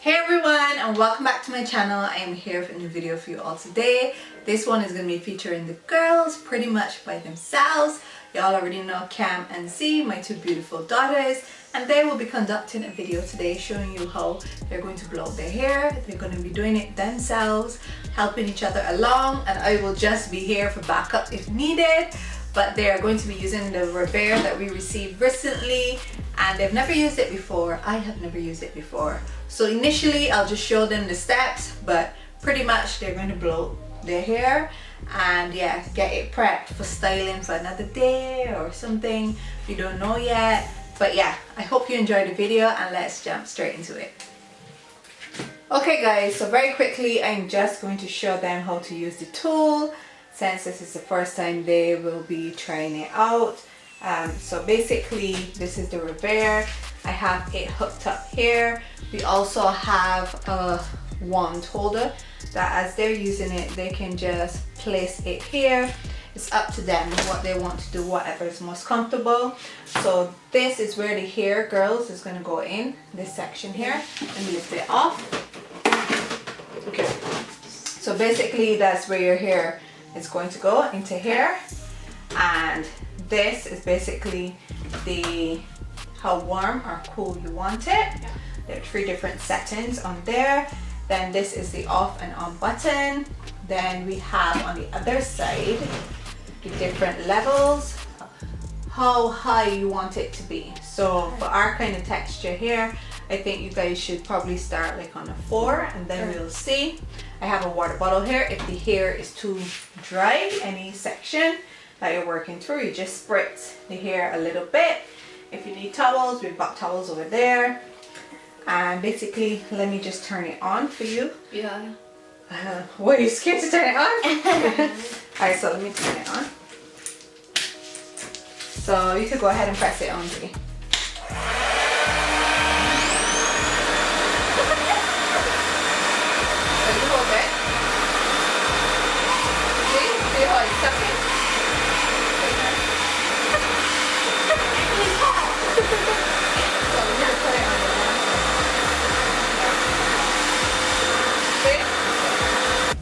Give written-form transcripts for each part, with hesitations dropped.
Hey everyone, and welcome back to my channel. I am here with a new video for you all today. This one is going to be featuring the girls pretty much by themselves. Y'all already know Cam and Z, my two beautiful daughters, and they will be conducting a video today showing you how they're going to blow out their hair. They're going to be doing it themselves, helping each other along, and I will just be here for backup if needed. But they are going to be using the Revair that we received recently, and they've never used it before. I have never used it before. So initially I'll just show them the steps, but pretty much they're going to blow their hair and yeah, get it prepped for styling for another day or something. We don't know yet, but yeah, I hope you enjoyed the video and let's jump straight into it. Okay guys, so very quickly I'm just going to show them how to use the tool, since this is the first time they will be trying it out. So basically this is the Revair. I have it hooked up here. We also have a wand holder that as they're using it, they can just place it here. It's up to them what they want to do, whatever is most comfortable. So this is where the hair, girls, is going to go in this section here. Let me lift it off. Okay, so basically that's where your hair is going to go, into here. And this is basically the how warm or cool you want it. Yeah. There are 3 different settings on there. Then this is the off and on button. Then we have on the other side the different levels, how high you want it to be. So for our kind of texture here, I think you guys should probably start like on a 4, and then we'll see. I have a water bottle here. If the hair is too dry, any section that you're working through, you just spritz the hair a little bit. If you need towels, we've got towels over there. And basically, let me just turn it on for you. Yeah. What, are you scared to turn it on? Alright, so let me turn it on. So you could go ahead and press it on, G. So you hold it. See how it's sucking?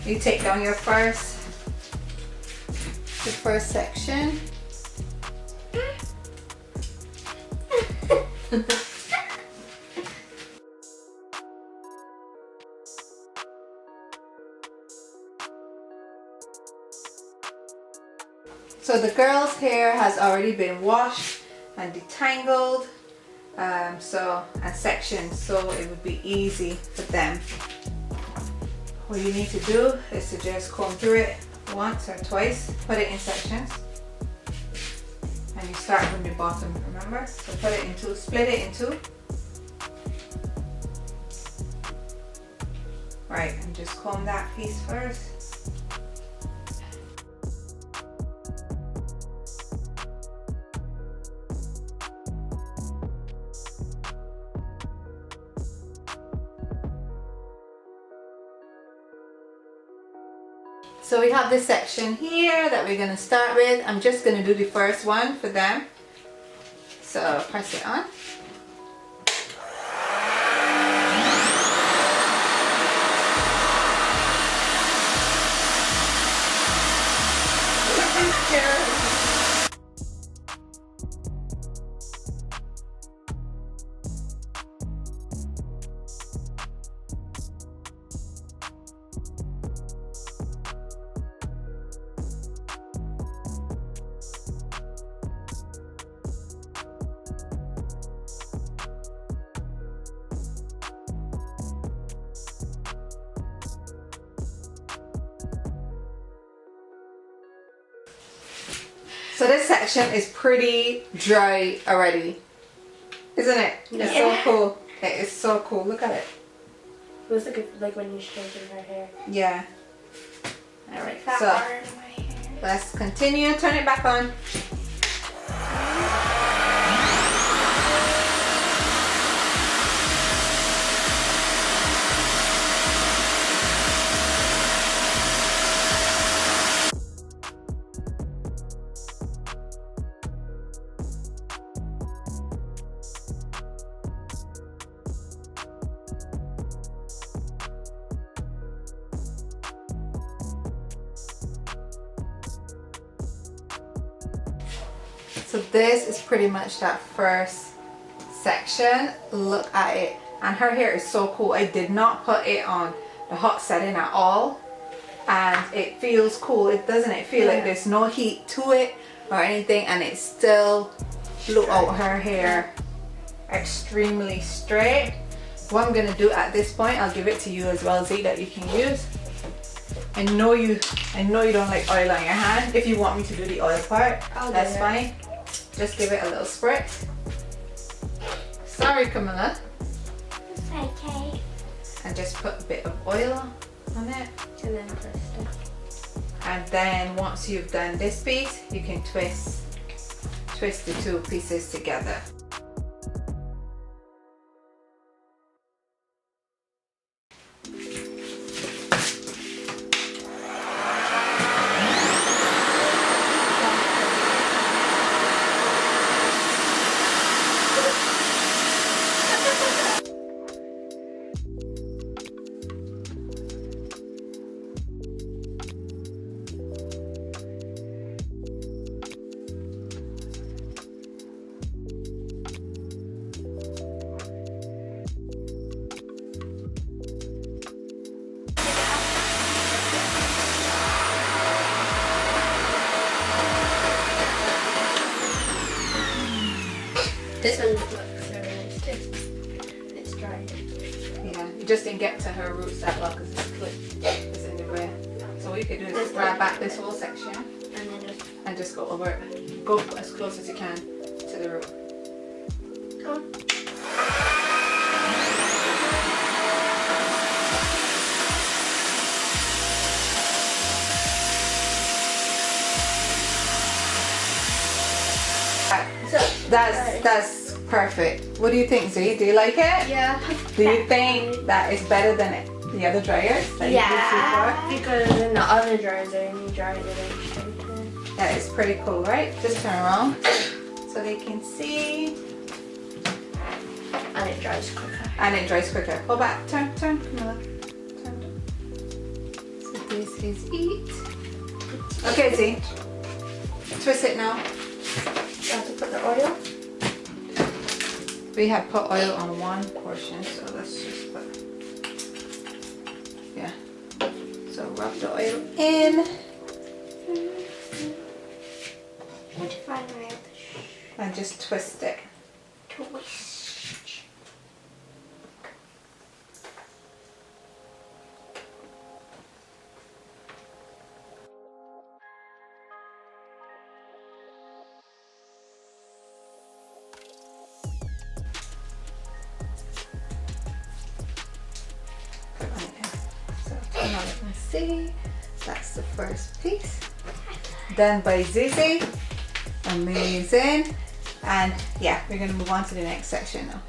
You take down your first section. So the girl's hair has already been washed and detangled, and sectioned, so it would be easy for them. What you need to do is to just comb through it once or twice, put it in sections, and you start from the bottom, remember? So put it in 2, split it in 2. Right, and just comb that piece first. So we have this section here that we're going to start with. I'm just going to do the first one for them. So press it on. So this section is pretty dry already, isn't it? Yeah. It's so cool. It is so cool. Look at it. It looks like when you straighten her hair. Yeah. All right. So let's continue. Turn it back on. So this is pretty much that first section. Look at it. And her hair is so cool. I did not put it on the hot setting at all. And it feels cool. It doesn't it feel like there's no heat to it or anything, and it still blew out her hair extremely straight. What I'm gonna do at this point, I'll give it to you as well, Z, that you can use. I know you don't like oil on your hand. If you want me to do the oil part, that's fine. Just give it a little spritz. Sorry, Camilla. It's okay. And just put a bit of oil on it. And then twist it. And then once you've done this piece, you can twist the two pieces together. This one looks very nice too. It's dry. Yeah, you just didn't get to her roots that well because it's clipped. It's in the way. So what you could do is grab back this whole section and just go over it. Go as close as you can to the root. Come on. That's perfect. What do you think, Z? Do you like it? Yeah. Do you think that is better than the other dryers that you used before? Because in the other dryers I only dried it in straight. That is pretty cool, right? Just turn around so they can see. And it dries quicker. And it dries quicker. Pull back. Turn, Camilla. Turn. So this is it. Okay, Z. Twist it now. You have to put the oil. We have put oil on one portion, so let's just put, yeah. So rub the oil in. And just twist it. Twist. See, that's the first piece done by Zizi. Amazing. And yeah, we're going to move on to the next section now.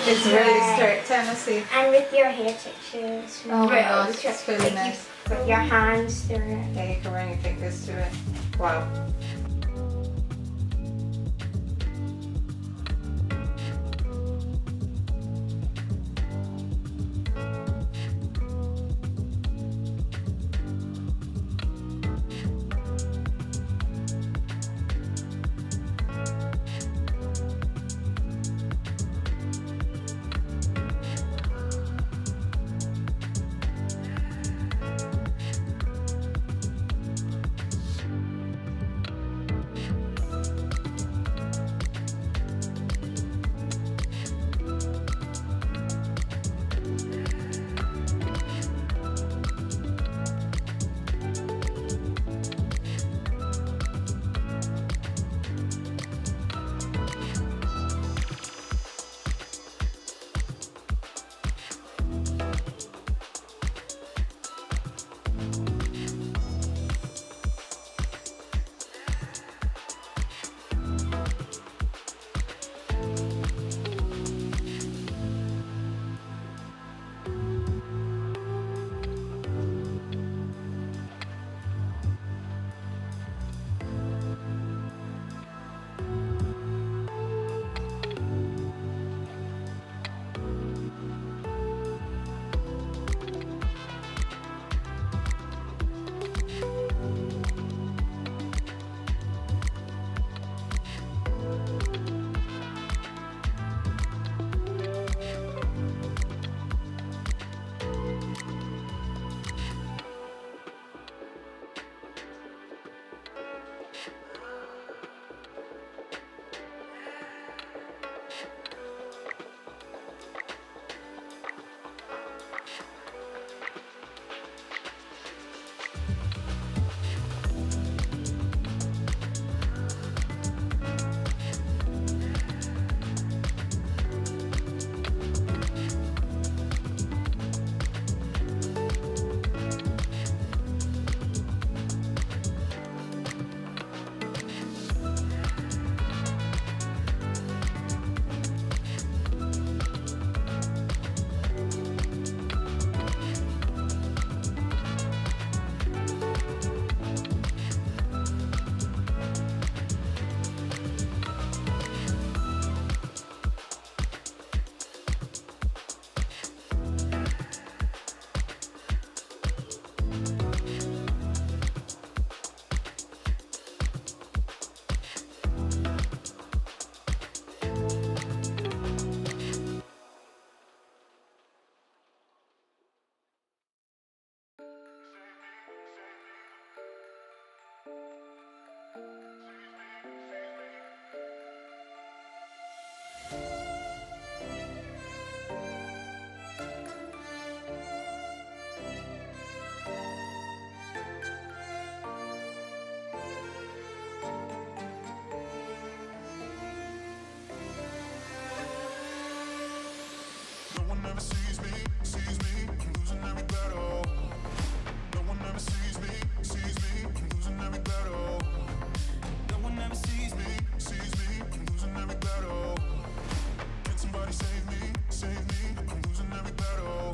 It's really straight. Tennessee. And with your hair textures. Oh my gosh, it's really like nice. You put your hands through it. Yeah, you can run your fingers through it. Wow. never sees me, I'm losing every battle. No one ever sees me, I'm losing every battle. No one ever sees me, I'm losing every battle. Can somebody save me, I'm losing every battle.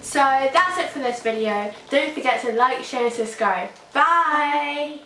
So that's it for this video. Don't forget to like, share and subscribe. Bye!